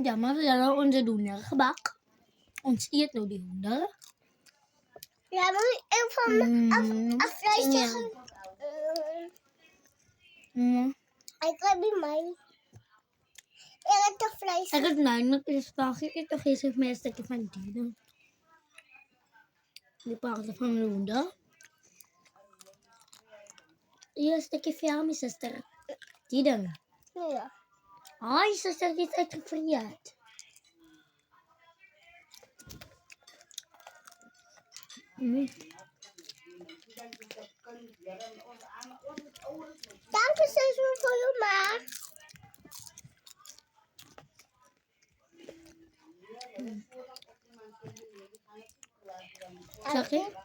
Ja, maar we zijn al onze doener gebak. Ons eet nou die hoender. Ja, maar ik van vlees Ja. zeggen. Mm. Ik heb die mij. Ik heb toch vlees. Ik het mijn is toch ik toch eens een stukje van die dan. Die pakken van de hoender. Hier een stukje voor mijn zuster. Die dan. Ja. Ah, je zuster is uitgevrijd. Dank je zus voor je ma. Zeg je?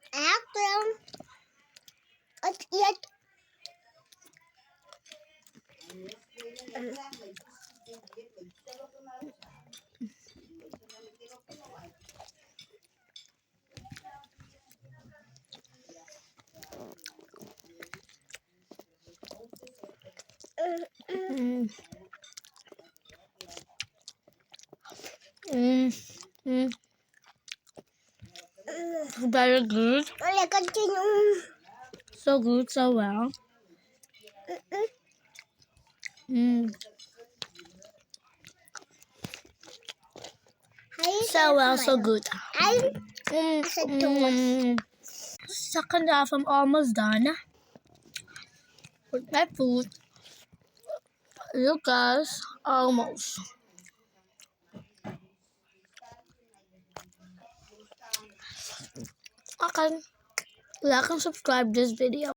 Echt het eet. Very good. Lekker doen. So good, so well. So well, so good. Second half, I'm almost done with my food. Look guys, almost. Okay, like and subscribe this video.